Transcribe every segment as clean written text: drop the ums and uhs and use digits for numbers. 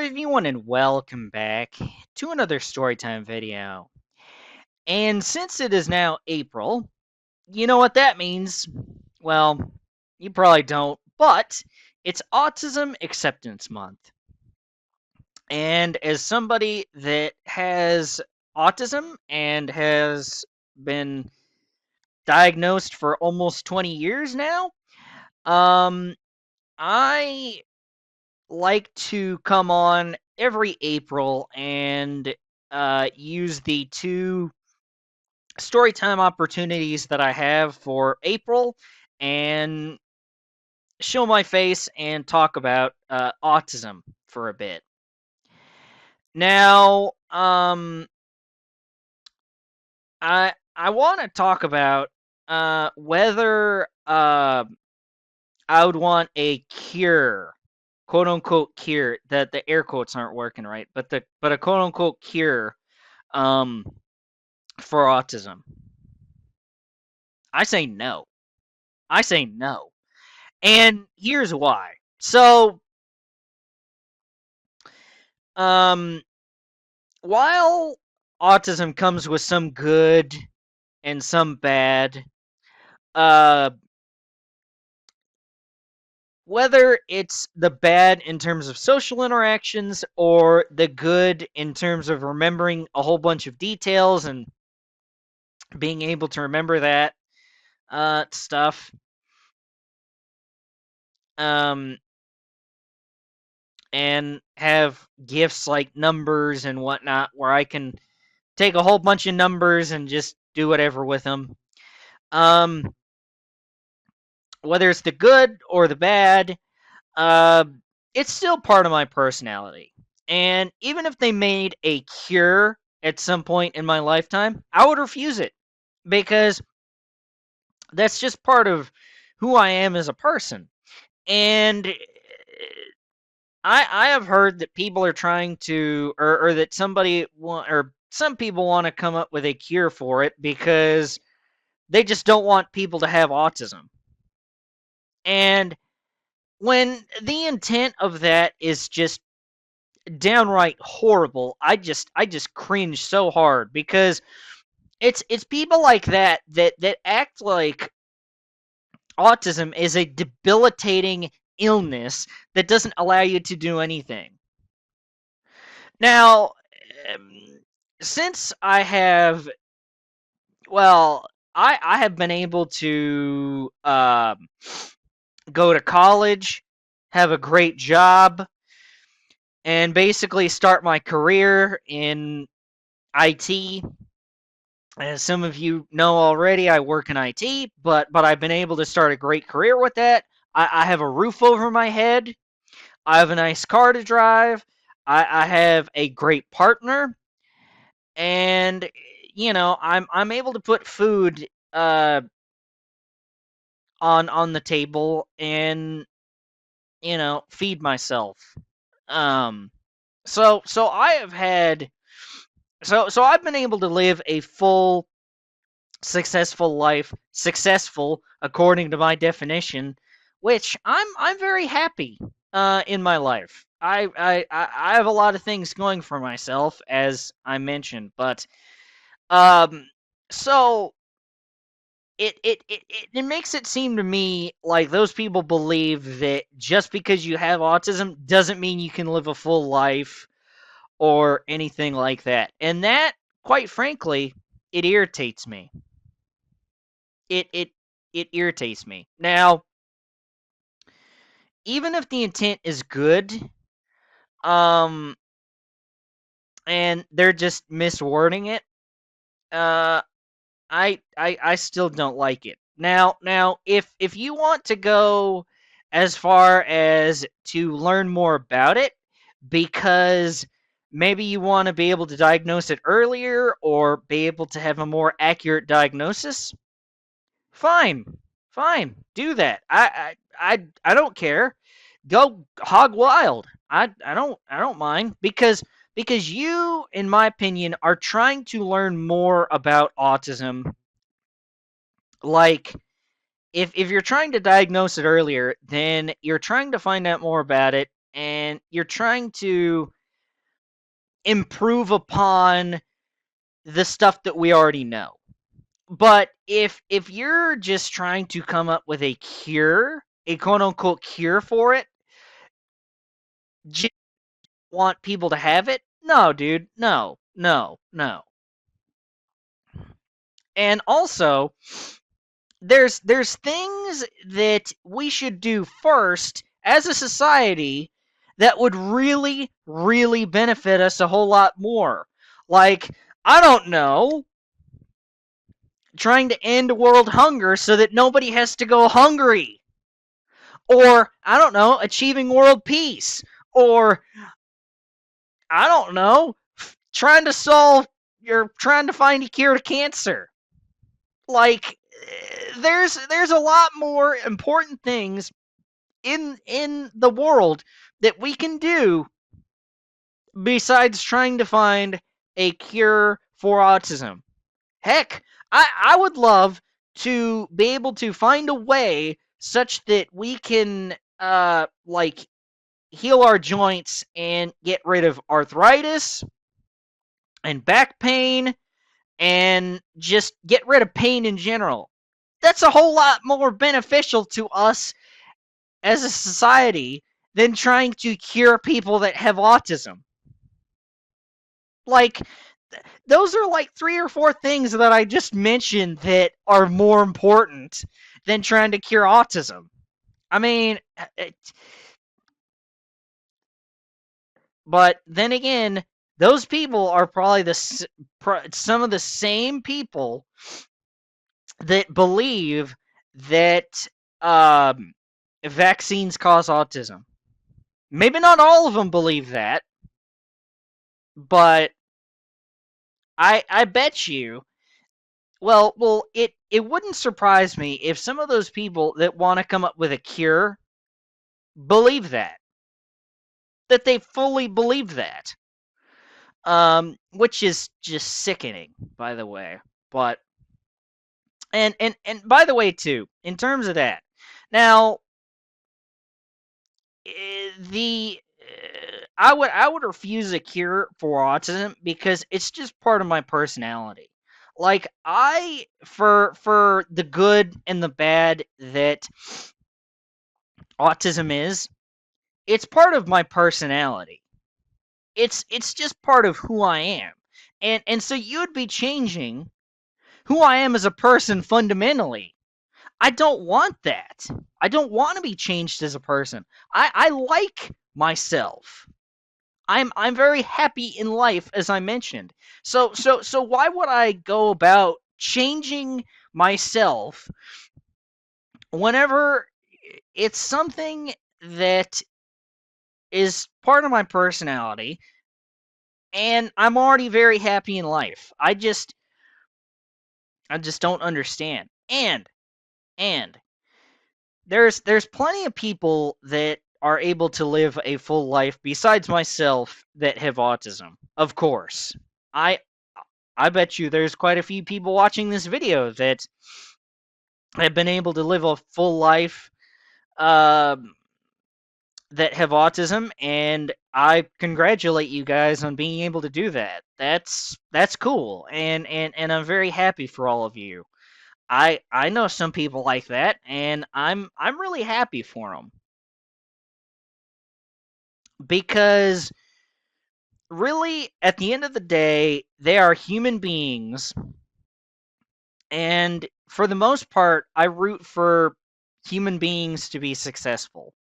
everyone, and welcome back to another Storytime video. And since it is now April, you know what that means? Well, you probably don't, but it's Autism Acceptance Month. And as somebody that has autism and has been diagnosed for almost 20 years now, um, I like to come on every April and use the two story time opportunities that I have for April and show my face and talk about autism for a bit. Now, I want to talk about whether I would want a cure, quote unquote cure. That the air quotes aren't working right, but a quote unquote cure um for autism. I say no. I say no. And here's why. So, um while autism comes with some good and some bad, uh whether it's the bad in terms of social interactions or the good in terms of remembering a whole bunch of details and being able to remember that stuff, um and have gifts like numbers and whatnot where I can take a whole bunch of numbers and just do whatever with them. Um, whether it's the good or the bad, uh, it's still part of my personality. And even if they made a cure at some point in my lifetime, I would refuse it because that's just part of who I am as a person. And I have heard that people are trying to, or that or some people want to come up with a cure for it because they just don't want people to have autism. And when the intent of that is just downright horrible, I just cringe so hard because it's people like that act like autism is a debilitating illness that doesn't allow you to do anything. Now, um, since I have, well, I have been able to go to college, have a great job, and basically start my career in IT. As some of you know already, I work in IT, but I've been able to start a great career with that. I have a roof over my head. I have a nice car to drive. I have a great partner, and I'm able to put food on the table and feed myself. Um, so I have had so I've been able to live a full successful life, successful according to my definition, which I'm very happy in my life. I have a lot of things going for myself, as I mentioned, but um so it makes it seem to me like those people believe that just because you have autism doesn't mean you can live a full life or anything like that. And that, quite frankly, it irritates me. It irritates me. Now, even if the intent is good, um, and they're just miswording it, uh, I still don't like it. Now, if you want to go as far as to learn more about it, because maybe you want to be able to diagnose it earlier or be able to have a more accurate diagnosis, fine, fine, do that. I don't care. Go hog wild. I don't mind because you, in my opinion, are trying to learn more about autism. Like, if you're trying to diagnose it earlier, then you're trying to find out more about it, and you're trying to improve upon the stuff that we already know. But if you're just trying to come up with a cure, a quote unquote cure for it, just want people to have it? No, dude. No, no, no. And also, there's things that we should do first as a society that would really, really benefit us a whole lot more. Like, I don't know, trying to end world hunger so that nobody has to go hungry. Or, I don't know, achieving world peace. Or, I don't know, trying to solve, you're trying to find a cure to cancer. Like, there's a lot more important things in the world that we can do besides trying to find a cure for autism. Heck, I would love to be able to find a way such that we can like heal our joints and get rid of arthritis and back pain and just get rid of pain in general. That's a whole lot more beneficial to us as a society than trying to cure people that have autism. Like, those are like three or four things that I just mentioned that are more important than trying to cure autism. I mean, but then again, those people are probably some of the same people that believe that um, vaccines cause autism. Maybe not all of them believe that, but I bet you. Well, it wouldn't surprise me if some of those people that want to come up with a cure believe that they fully believe that. Which is just sickening, by the way. But and by the way too, in terms of that, now the I would refuse a cure for autism because it's just part of my personality. Like, I for the good and the bad that autism is, it's part of my personality. It's just part of who I am. And so you'd be changing who I am as a person fundamentally. I don't want that. I don't want to be changed as a person. I like myself. I'm very happy in life, as I mentioned. So why would I go about changing myself whenever it's something that is part of my personality and I'm already very happy in life? I just don't understand. And there's plenty of people that are able to live a full life besides myself that have autism. Of course. I I bet you there's quite a few people watching this video that have been able to live a full life um that have autism, and I congratulate you guys on being able to do that. That's cool, and I'm very happy for all of you. I know some people like that, and I'm really happy for them because really, at the end of the day, they are human beings, and for the most part, I root for human beings to be successful.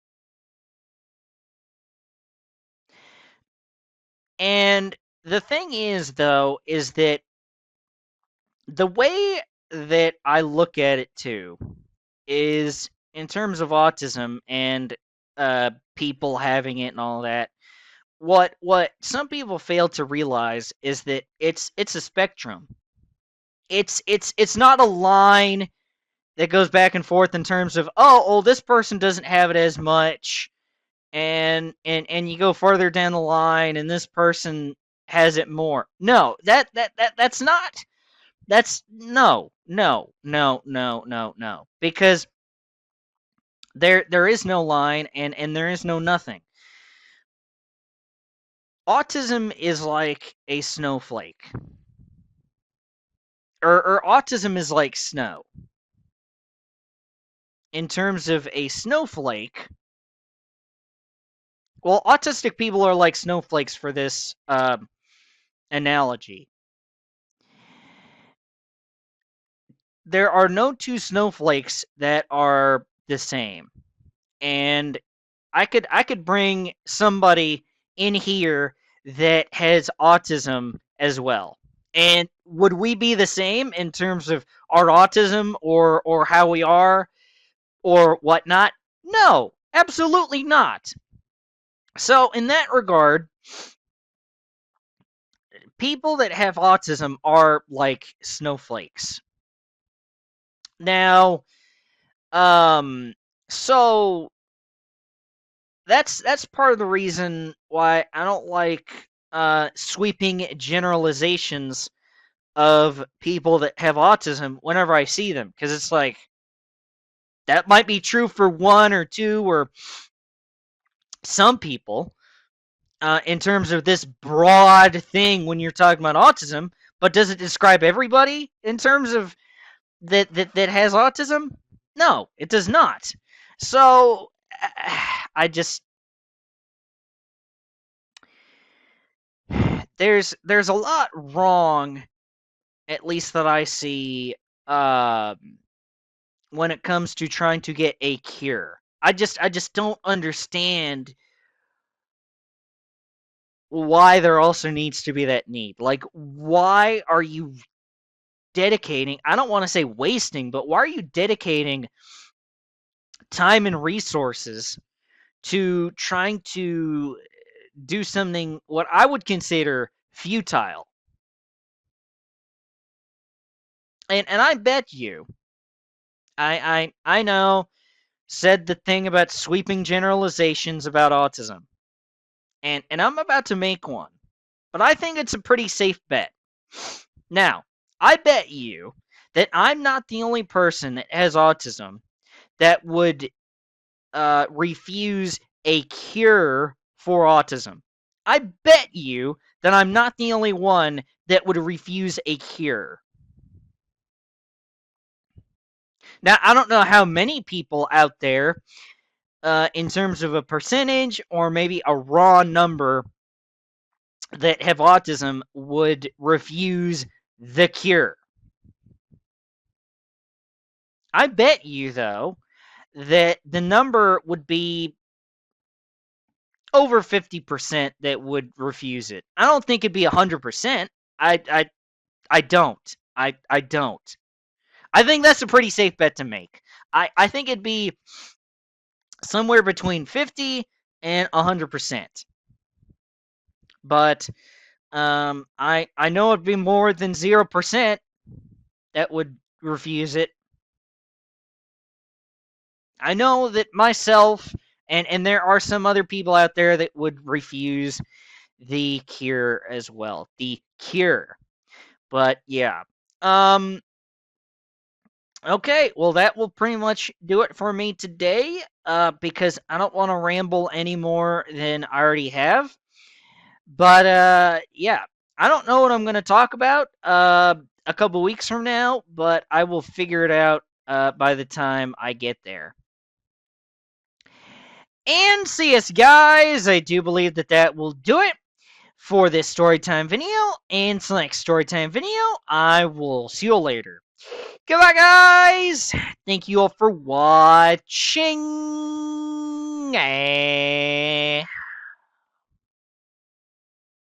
And the thing is, though, is that the way that I look at it too is in terms of autism and people having it and all that. What some people fail to realize is that it's a spectrum. It's not a line that goes back and forth in terms of, oh, this person doesn't have it as much, and you go further down the line and this person has it more. No, that's not. That's no, no, no, no, no, no. Because there is no line and there is no nothing. autism is like a snowflake, or autism is like snow. In terms of a snowflake, well, autistic people are like snowflakes for this analogy. There are no two snowflakes that are the same, and I could bring somebody in here that has autism as well. And would we be the same in terms of our autism or how we are or whatnot? No, absolutely not. So in that regard, people that have autism are like snowflakes. Now, um, so that's part of the reason why I don't like sweeping generalizations of people that have autism whenever I see them, because it's like that might be true for one or two or some people in terms of this broad thing when you're talking about autism, but does it describe everybody in terms of that has autism? No, it does not. So I just there's a lot wrong, at least that I see, when it comes to trying to get a cure. I just don't understand why there also needs to be that need. Like, why are you dedicating? I don't want to say wasting, but why are you dedicating time and resources to trying to do something what I would consider futile? And I bet you, I know, said the thing about sweeping generalizations about autism. And I'm about to make one, but I think it's a pretty safe bet. Now, I bet you that I'm not the only person that has autism that would refuse a cure for autism. I bet you that I'm not the only one that would refuse a cure. Now, I don't know how many people out there, in terms of a percentage or maybe a raw number, that have autism would refuse the cure. I bet you, though, that the number would be over 50% that would refuse it. I don't think it'd be 100%. I don't. I don't. I think that's a pretty safe bet to make. I think it'd be somewhere between 50 and 100%. But I know it'd be more than 0% that would refuse it. I know that myself and there are some other people out there that would refuse the cure as well. The cure. But yeah. Um okay, well that will pretty much do it for me today because I don't want to ramble any more than I already have. But yeah, I don't know what I'm going to talk about a couple weeks from now, but I will figure it out by the time I get there. And see us, guys. I do believe that that will do it for this storytime video. And until next storytime video, I will see you later. Goodbye, guys. Thank you all for watching.